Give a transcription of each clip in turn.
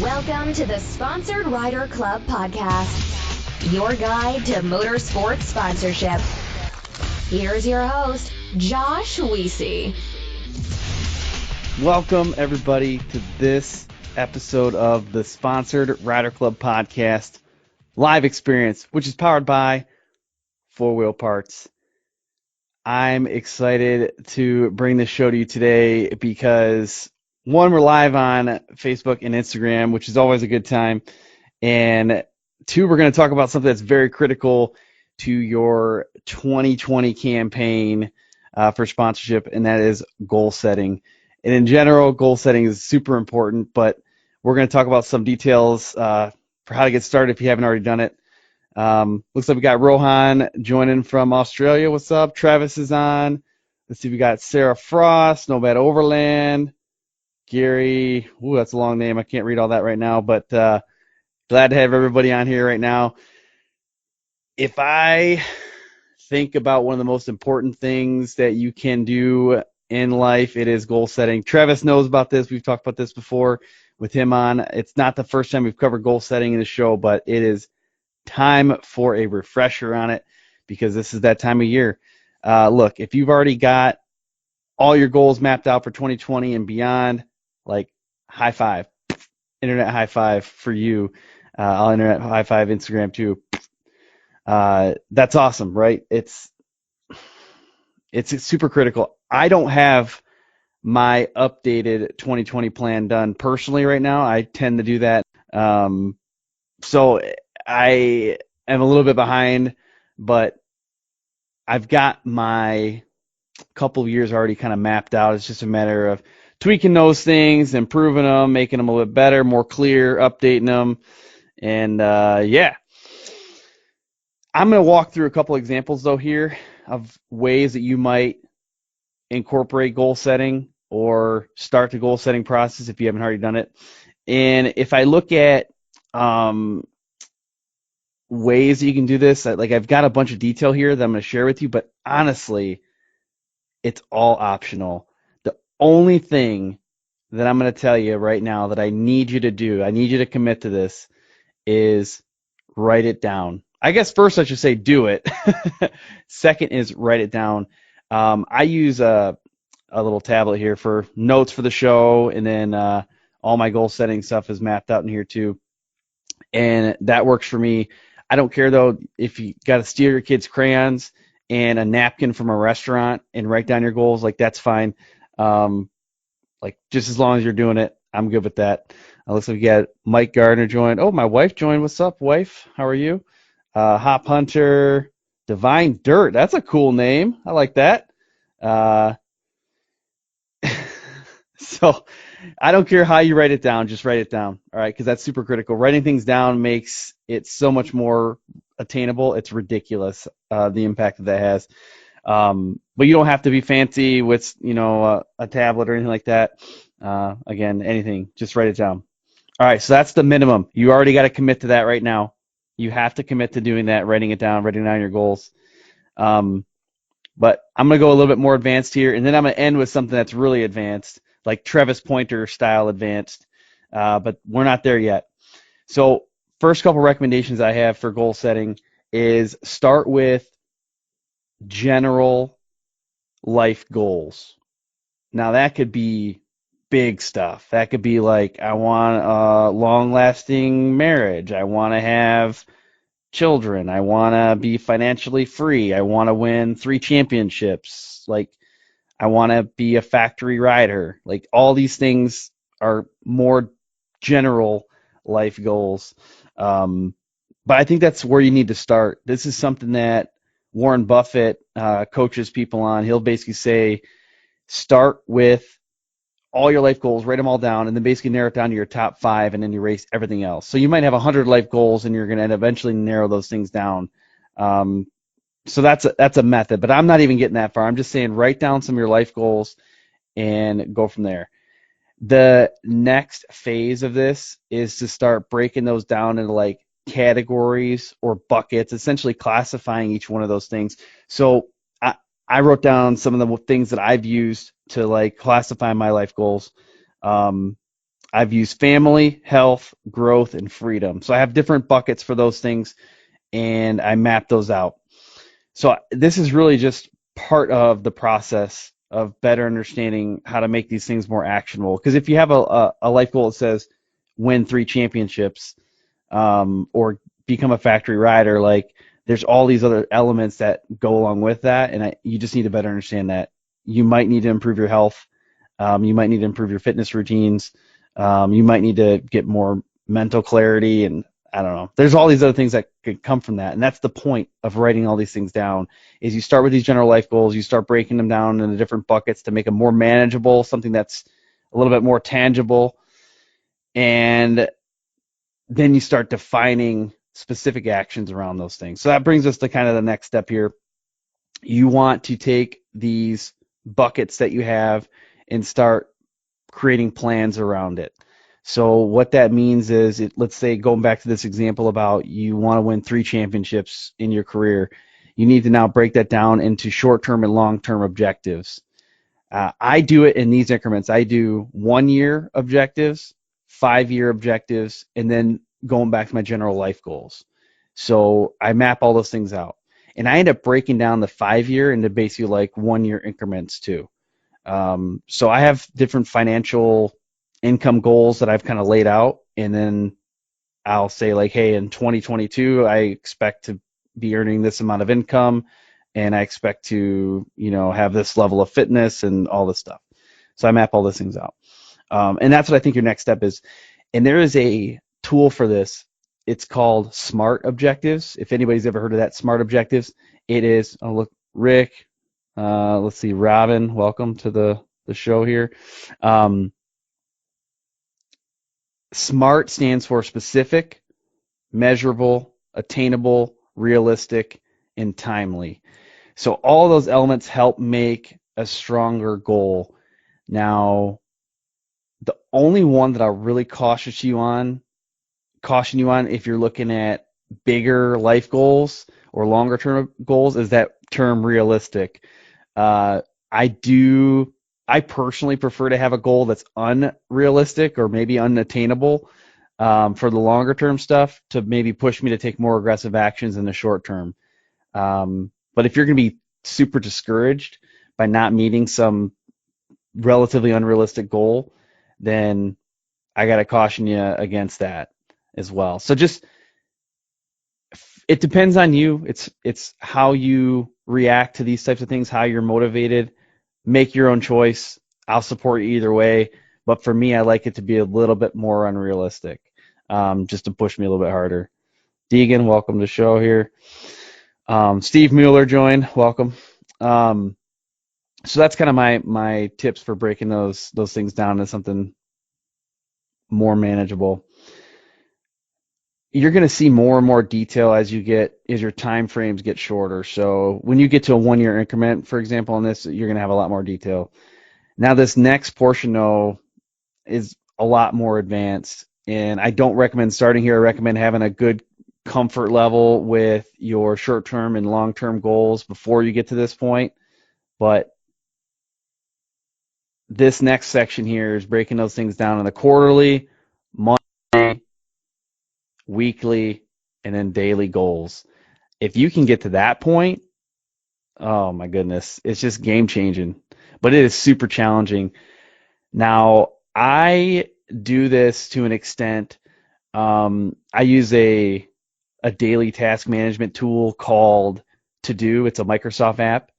Welcome to the Sponsored Rider Club podcast, your guide to motorsports sponsorship. Here's your host, Josh Weesey. Welcome, everybody, to this episode of the Sponsored Rider Club podcast live experience, which is powered by 4Wheel Parts. I'm excited to bring this show to you today because, one, we're live on Facebook and Instagram, which is always a good time. And two, we're going to talk about something that's very critical to your 2020 campaign for sponsorship, and that is goal setting. And in general, goal setting is super important, but we're going to talk about some details for how to get started if you haven't already done it. Looks like we got Rohan joining from Australia. What's up? Travis is on. Let's see, we got Sarah Frost, Nomad Overland, Gary. Ooh, that's a long name. I can't read all that right now, but glad to have everybody on here right now. If I think about one of the most important things that you can do in life, it is goal setting. Travis knows about this. We've talked about this before with him on. It's not the first time we've covered goal setting in the show, but it is time for a refresher on it because this is that time of year. Look, if you've already got all your goals mapped out for 2020 and beyond, like high five, internet high five for you. I'll internet high five Instagram too. That's awesome, right? It's super critical. I don't have my updated 2020 plan done personally right now. I tend to do that. So I am a little bit behind, but I've got my couple of years already kind of mapped out. It's just a matter of tweaking those things, improving them, making them a little bit better, more clear, updating them. And yeah. I'm going to walk through a couple examples, though, here of ways that you might incorporate goal setting or start the goal setting process if you haven't already done it. And if I look at ways that you can do this, like I've got a bunch of detail here that I'm going to share with you, but honestly, it's all optional. The only thing that I'm going to tell you right now that I need you to do, I need you to commit to this, is write it down. I guess first I should say do it. Second is write it down. I use a little tablet here for notes for the show, and then all my goal setting stuff is mapped out in here too. And that works for me. I don't care though if you got to steal your kids' crayons and a napkin from a restaurant and write down your goals, like that's fine. Like just as long as you're doing it, I'm good with that. Looks like we got Mike Gardner joined. Oh, my wife joined. What's up, wife? How are you? Hop Hunter, Divine Dirt. That's a cool name. I like that. So I don't care how you write it down. Just write it down. All right, because that's super critical. Writing things down makes it so much more attainable. It's ridiculous the impact that has. But you don't have to be fancy with a tablet or anything like that. Again, anything. Just write it down. All right, so that's the minimum. You already got to commit to that right now. You have to commit to doing that, writing down your goals. But I'm going to go a little bit more advanced here, and then I'm going to end with something that's really advanced, like Travis Pointer style advanced. But we're not there yet. So first couple recommendations I have for goal setting is start with general life goals. Now that could be big stuff. That could be like, I want a long-lasting marriage. I want to have children. I want to be financially free. I want to win 3 championships. Like, I want to be a factory rider. Like, all these things are more general life goals. But I think that's where you need to start. This is something that Warren Buffett coaches people on. He'll basically say, start with all your life goals, write them all down, and then basically narrow it down to your top 5, and then erase everything else. So you might have 100 life goals, and you're going to eventually narrow those things down. So that's a method, but I'm not even getting that far. I'm just saying write down some of your life goals and go from there. The next phase of this is to start breaking those down into like categories or buckets, essentially classifying each one of those things. So I wrote down some of the things that I've used to like classify my life goals. I've used family, health, growth, and freedom. So I have different buckets for those things, and I map those out. So this is really just part of the process of better understanding how to make these things more actionable. Because if you have a life goal that says win 3 championships, or become a factory rider, like there's all these other elements that go along with that, and you just need to better understand that. You might need to improve your health. You might need to improve your fitness routines. You might need to get more mental clarity, and I don't know. There's all these other things that could come from that, and that's the point of writing all these things down. Is you start with these general life goals, you start breaking them down into different buckets to make them more manageable, something that's a little bit more tangible, and then you start defining specific actions around those things. So that brings us to kind of the next step here. You want to take these buckets that you have and start creating plans around it. So what that means is, let's say, going back to this example about you want to win 3 championships in your career, you need to now break that down into short-term and long-term objectives. I do it in these increments. I do 1-year objectives, 5-year objectives, and then going back to my general life goals. So I map all those things out. And I end up breaking down the 5-year into basically like 1-year increments too. So I have different financial income goals that I've kind of laid out, and then I'll say like, hey, in 2022, I expect to be earning this amount of income, and I expect to, have this level of fitness and all this stuff. So I map all those things out. And that's what I think your next step is. And there is a tool for this. It's called SMART Objectives. If anybody's ever heard of that, SMART Objectives, it is, oh, look, Rick, let's see, Robin, welcome to the show here. SMART stands for specific, measurable, attainable, realistic, and timely. So all those elements help make a stronger goal. Now, the only one that I'll really caution you on if you're looking at bigger life goals or longer term goals is that term realistic. I personally prefer to have a goal that's unrealistic or maybe unattainable for the longer term stuff to maybe push me to take more aggressive actions in the short term. But if you're going to be super discouraged by not meeting some relatively unrealistic goal, then I got to caution you against that as well. So it depends on you. It's how you react to these types of things, how you're motivated. Make your own choice. I'll support you either way. But for me, I like it to be a little bit more unrealistic, just to push me a little bit harder. Deegan, welcome to the show here. Steve Mueller joined. Welcome. So that's kind of my tips for breaking those things down into something more manageable. You're going to see more and more detail as your time frames get shorter. So when you get to a 1-year increment, for example, on this, you're going to have a lot more detail. Now this next portion, though, is a lot more advanced, and I don't recommend starting here. I recommend having a good comfort level with your short-term and long-term goals before you get to this point. But this next section here is breaking those things down in the quarterly, monthly, weekly, and then daily goals. If you can get to that point, oh my goodness, it's just game changing. But it is super challenging. Now, I do this to an extent. I use a daily task management tool called To Do. It's a Microsoft app,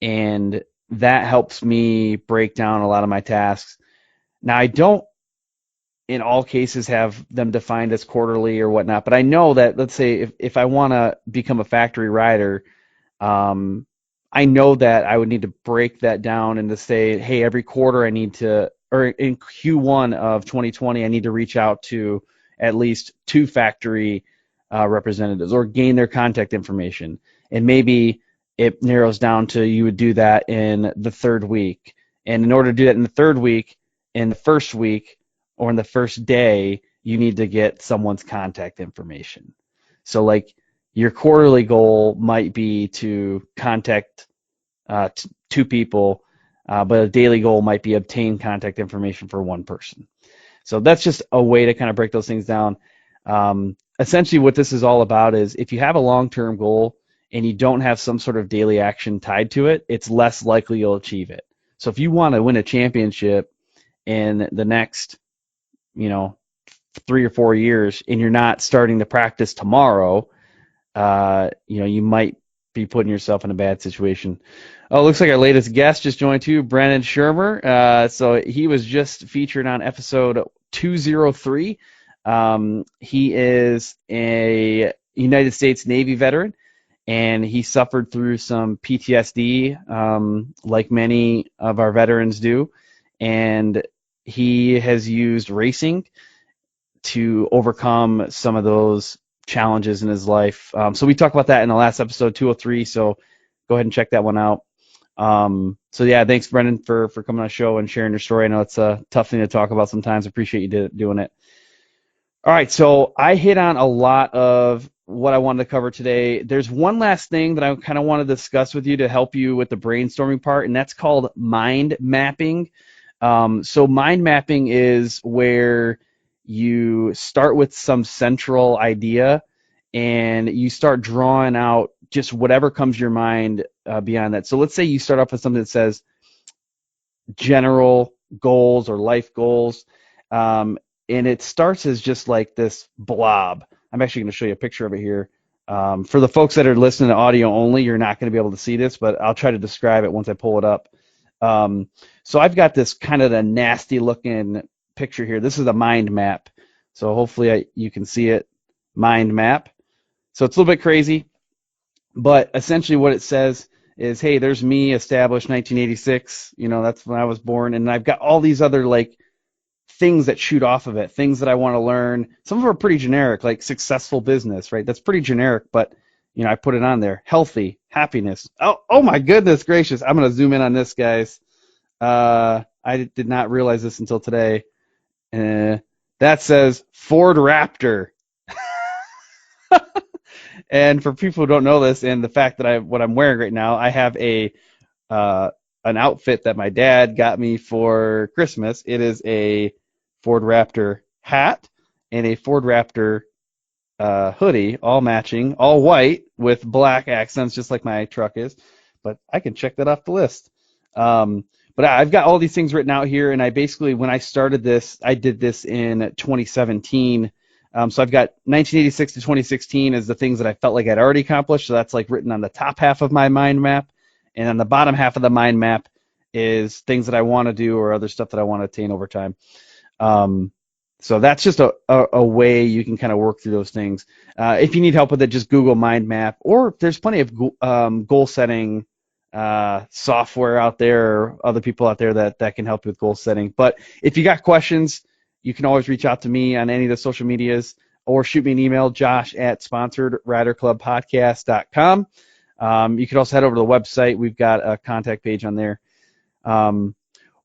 and that helps me break down a lot of my tasks. Now, I don't in all cases have them defined as quarterly or whatnot, but I know that, let's say, if I want to become a factory rider, I know that I would need to break that down and to say, hey, every quarter I need to, or in Q1 of 2020, I need to reach out to at least 2 factory representatives or gain their contact information. And maybe it narrows down to you would do that in the 3rd week. And in order to do that in the 3rd week, in the 1st week, or in the 1st day, you need to get someone's contact information. So like your quarterly goal might be to contact 2 people, but a daily goal might be obtain contact information for 1 person. So that's just a way to kind of break those things down. Essentially, what this is all about is if you have a long-term goal and you don't have some sort of daily action tied to it, it's less likely you'll achieve it. So if you want to win a championship in the next, 3 or 4 years, and you're not starting to practice tomorrow, you might be putting yourself in a bad situation. Oh, looks like our latest guest just joined too, Brennan Shermer. So he was just featured on episode 203. He is a United States Navy veteran, and he suffered through some PTSD, like many of our veterans do. And he has used racing to overcome some of those challenges in his life. So we talked about that in the last episode, 203. So go ahead and check that one out. So yeah, thanks, Brendan, for coming on the show and sharing your story. I know it's a tough thing to talk about sometimes. I appreciate you doing it. All right, so I hit on a lot of what I wanted to cover today. There's one last thing that I kind of want to discuss with you to help you with the brainstorming part, and that's called mind mapping. So mind mapping is where you start with some central idea and you start drawing out just whatever comes to your mind beyond that. So let's say you start off with something that says general goals or life goals. And it starts as just like this blob. I'm actually going to show you a picture of it here. For the folks that are listening to audio only, you're not going to be able to see this, but I'll try to describe it once I pull it up. So I've got this kind of a nasty looking picture here. This is a mind map. So hopefully you can see it, mind map. So it's a little bit crazy, but essentially what it says is, hey, there's me, established 1986. That's when I was born. And I've got all these other like things that shoot off of it, things that I want to learn. Some of them are pretty generic, like successful business, right? That's pretty generic, but I put it on there. Healthy, happiness. Oh my goodness gracious. I'm going to zoom in on this, guys. I did not realize this until today. That says Ford Raptor. And for people who don't know this, and the fact that what I'm wearing right now, I have an outfit that my dad got me for Christmas. It is a Ford Raptor hat and a Ford Raptor hoodie, all matching, all white with black accents, just like my truck is. But I can check that off the list. But I've got all these things written out here, and I basically, when I started this, I did this in 2017. So I've got 1986 to 2016 as the things that I felt like I'd already accomplished. So that's like written on the top half of my mind map. And on the bottom half of the mind map is things that I want to do or other stuff that I want to attain over time. So that's just a way you can kind of work through those things. If you need help with it, just Google mind map, or there's plenty of goal setting software out there or other people out there that can help you with goal setting. But if you got questions, you can always reach out to me on any of the social medias or shoot me an email, josh@sponsoredriderclubpodcast.com. You can also head over to the website. We've got a contact page on there. Well,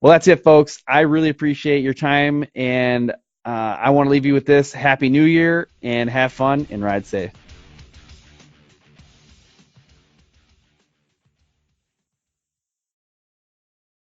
that's it, folks. I really appreciate your time, and I want to leave you with this. Happy New Year, and have fun and ride safe.